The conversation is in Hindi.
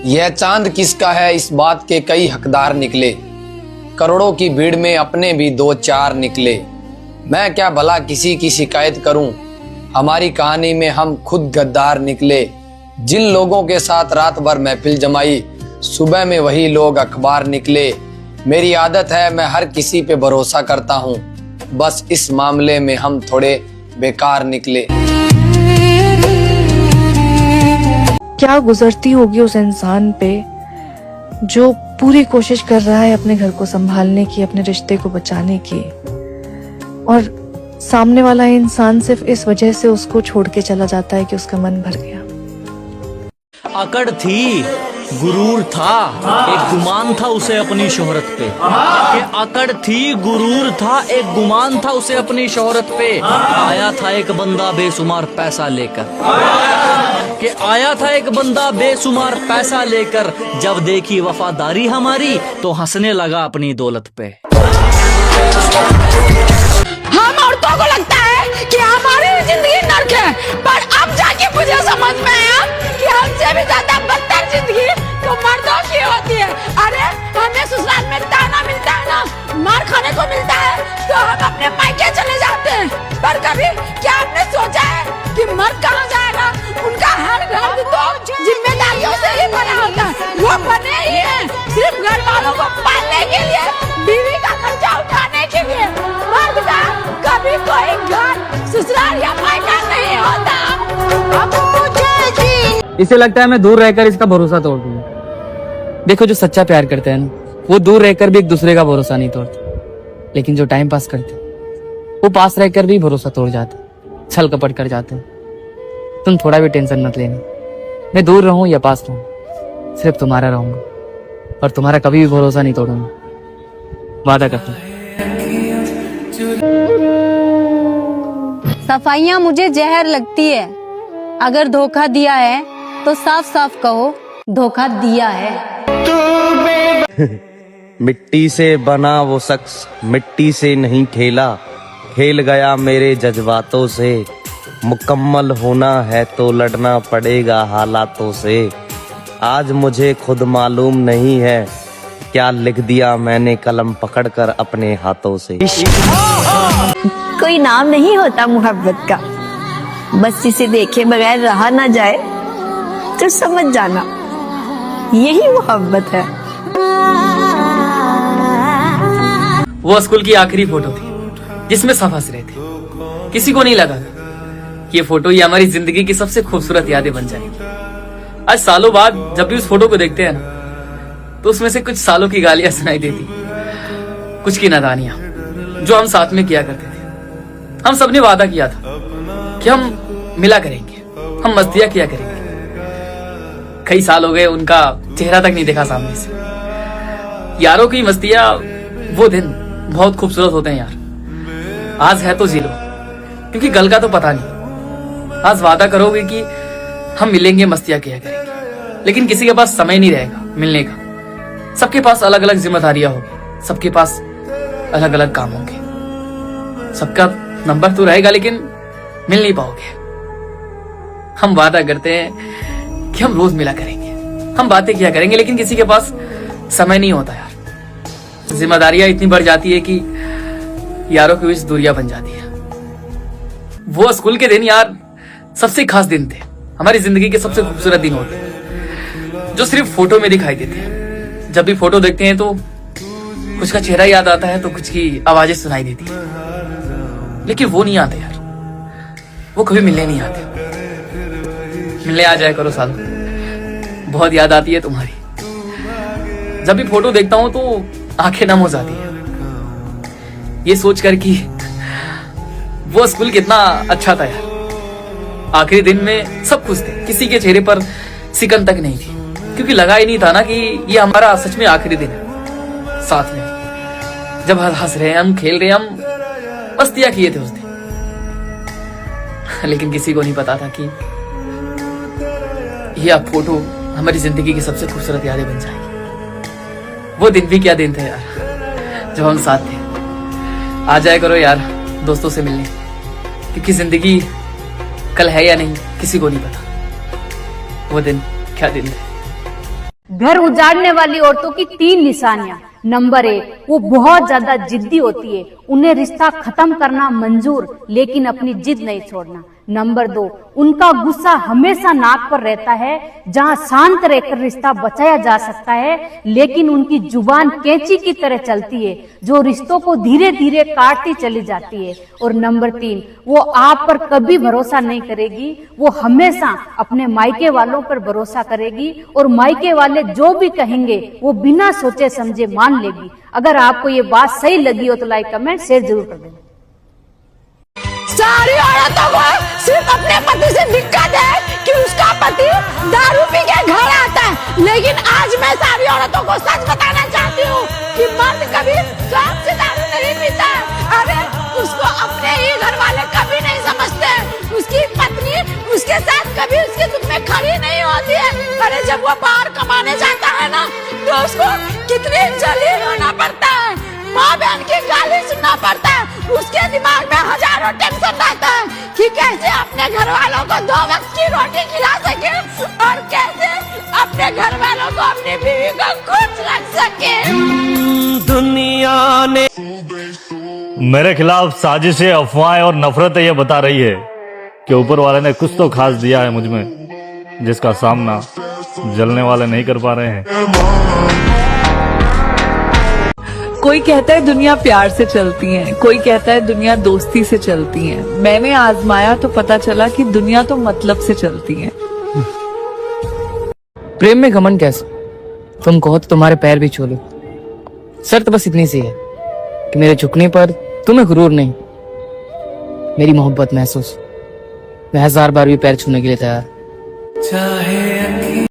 यह चांद किसका है, इस बात के कई हकदार निकले। करोड़ों की भीड़ में अपने भी दो चार निकले। मैं क्या भला किसी की शिकायत करूं, हमारी कहानी में हम खुद गद्दार निकले। जिन लोगों के साथ रात भर महफिल जमाई, सुबह में वही लोग अखबार निकले। मेरी आदत है मैं हर किसी पे भरोसा करता हूँ, बस इस मामले में हम थोड़े बेकार निकले। क्या गुजरती होगी उस इंसान पे जो पूरी कोशिश कर रहा है अपने घर को संभालने की, अपने रिश्ते को बचाने की, और सामने वाला इंसान सिर्फ इस वजह से उसको छोड़ के चला जाता है कि उसका मन भर गया। अकड़ थी, गुरूर था, एक गुमान था उसे अपनी शोहरत पे। अकड़ थी, गुरूर था, एक गुमान था उसे अपनी शोहरत पे। आया था एक बंदा बेशुमार पैसा लेकर, कि आया था एक बंदा बेशुमार पैसा लेकर। जब देखी वफादारी हमारी तो हंसने लगा अपनी दौलत पे। हम औरतों को लगता है कि हमारी जिंदगी नर्क है, पर अब जाके मुझे समझ में आया कि हमसे भी ज्यादा बदतर जिंदगी तो मर्दों की होती है। अरे हमें ससुराल में ताना मिलता है ना, मार खाने को मिलता है, तो हम अपने मायके चले जाते हैं। पर कभी क्या आपने सोचा है कि मर्द कहाँ जाएगा? उनका हर घर तो जिम्मेदारियों से ही बना होता है। वो बने ही हैं सिर्फ घर वालों को पालने के लिए, बीवी का खर्चा उठाने के लिए। मर्द का कभी कोई घर, ससुराल या मायका नहीं होता। इसे लगता है मैं दूर रहकर इसका भरोसा तोड़ दूंगा। देखो, जो सच्चा प्यार करते हैं ना, वो दूर रहकर भी एक दूसरे का भरोसा नहीं तोड़ते, लेकिन जो टाइम पास करते वो पास रहकर भी भरोसा तोड़ जाते, छल कपट कर जाते। तुम थोड़ा भी टेंशन मत लेना, मैं दूर रहूं या पास रहूं, सिर्फ तुम्हारा रहूंगा और तुम्हारा कभी भी भरोसा नहीं तोड़ूंगा, वादा करता हूं। सफाइयाँ मुझे जहर लगती है, अगर धोखा दिया है तो साफ साफ कहो धोखा दिया है। मिट्टी से बना वो शख्स मिट्टी से नहीं खेला, खेल गया मेरे जज्बातों से। मुकम्मल होना है तो लड़ना पड़ेगा हालातों से। आज मुझे खुद मालूम नहीं है क्या लिख दिया मैंने कलम पकड़कर अपने हाथों से। कोई नाम नहीं होता मोहब्बत का, बस इसे देखे बगैर रहा ना जाए तो समझ जाना यही मोहब्बत है। वो स्कूल की आखिरी फोटो थी जिसमें सब हंस रहे थे। किसी को नहीं लगा कि ये फोटो ही हमारी जिंदगी की सबसे खूबसूरत यादें बन जाएगी। आज सालों बाद जब भी उस फोटो को देखते हैं ना, तो उसमें से कुछ सालों की गालियां सुनाई देती, कुछ की नादानियां जो हम साथ में किया करते थे। हम सबने वादा किया था कि हम मिला करेंगे, हम मस्तियां किया करेंगे। कई साल हो गए उनका चेहरा तक नहीं देखा सामने से। यारों की मस्तियां, वो दिन बहुत खूबसूरत होते हैं यार। आज है तो जी लो, क्योंकि कल का तो पता नहीं। आज वादा करोगे कि हम मिलेंगे, मस्तियां किया करेंगे, लेकिन किसी के पास समय नहीं रहेगा मिलने का। सबके पास अलग अलग जिम्मेदारियां होगी, सबके पास अलग अलग काम होंगे। सबका नंबर तो रहेगा लेकिन मिल नहीं पाओगे। हम वादा करते हैं कि हम रोज मिला करेंगे, हम बातें किया करेंगे, लेकिन किसी के पास समय नहीं होता यार। जिम्मेदारियां इतनी बढ़ जाती है कि यारों के बीच दूरियां बन जाती है। वो स्कूल के दिन यार सबसे खास दिन थे, हमारी जिंदगी के सबसे खूबसूरत दिन होते हैं, जो सिर्फ फोटो में दिखाई देते हैं। जब भी फोटो देखते हैं तो कुछ का चेहरा याद आता है, तो कुछ की आवाजें सुनाई देती है, लेकिन वो नहीं आते यार। वो कभी मिलने नहीं आते। मिलने आ जाया करो साल, बहुत याद आती है तुम्हारी। जब भी फोटो देखता हूं तो आंखें नम हो जाती है, ये सोचकर कि वो स्कूल कितना अच्छा था यार। आखिरी दिन में सब खुश थे, किसी के चेहरे पर सिकन तक नहीं थी, क्योंकि लगा ही नहीं था ना कि ये हमारा सच में आखिरी दिन है साथ में। जब हंस रहे हैं, हम खेल रहे हैं, हम मस्तियां किए थे उस दिन, लेकिन किसी को नहीं पता था कि ये अब फोटो हमारी जिंदगी की सबसे खूबसूरत यादें बन जाएगी। वो दिन भी क्या दिन थे यार जब हम साथ थे। आ जाया करो यार दोस्तों से मिलने, क्योंकि जिंदगी कल है या नहीं किसी को नहीं पता। वो दिन क्या दिन थे। घर उजाड़ने वाली औरतों की 3 निशानियां। नंबर 1, वो बहुत ज्यादा जिद्दी होती है, उन्हें रिश्ता खत्म करना मंजूर लेकिन अपनी जिद नहीं छोड़ना। नंबर 2, उनका गुस्सा हमेशा नाक पर रहता है, जहां शांत रहकर रिश्ता बचाया जा सकता है लेकिन उनकी जुबान कैंची की तरह चलती है जो रिश्तों को धीरे धीरे काटती चली जाती है। और नंबर 3, वो आप पर कभी भरोसा नहीं करेगी, वो हमेशा अपने मायके वालों पर भरोसा करेगी और मायके वाले जो भी कहेंगे वो बिना सोचे समझे मान लेगी। अगर आपको ये बात सही लगी हो तो लाइक कमेंट शेयर जरूर कर देना। सारी औरतों को सिर्फ अपने पति से दिक्कत है कि उसका पति दारू पी के घर आता है, लेकिन आज मैं सारी औरतों को सच बताना चाहती हूँ कि मर्द कभी शौक से दारू नहीं पीता। अरे उसको अपने ही घर वाले कभी नहीं समझते, उसकी पत्नी उसके साथ कभी उसके दुख में खड़ी नहीं होती है। अरे जब वो बाहर कमाने जाता है ना तो उसको कितनी जलील होना पड़ता है, माँ बहन की गाली सुनना पड़ता है, उसके दिमाग में हजारों टेंशन रहता है कि कैसे अपने घर वालों को 2 वक्त की रोटी खिला सके और कैसे अपने घर वालों को अपनी बीवी को खुश रख सके। दुनिया ने मेरे खिलाफ साजिशें, अफवाहें और नफरतें ये बता रही है कि ऊपर वाले ने कुछ तो खास दिया है मुझ में, जिसका सामना जलने वाले नहीं कर पा रहे हैं। कोई कहता है दुनिया प्यार से चलती है, कोई कहता है दुनिया दोस्ती से चलती है। मैंने आजमाया तो पता चला कि दुनिया तो मतलब से चलती है। प्रेम में घमंड कैसे? तुम कहो तो तुम्हारे पैर भी छू लो। शर्त बस इतनी सी है कि मेरे झुकने पर तुम्हें गुरूर नहीं, मेरी मोहब्बत महसूस। मैं 1000 बार भी पैर छूने के लिए तैयार। चाहे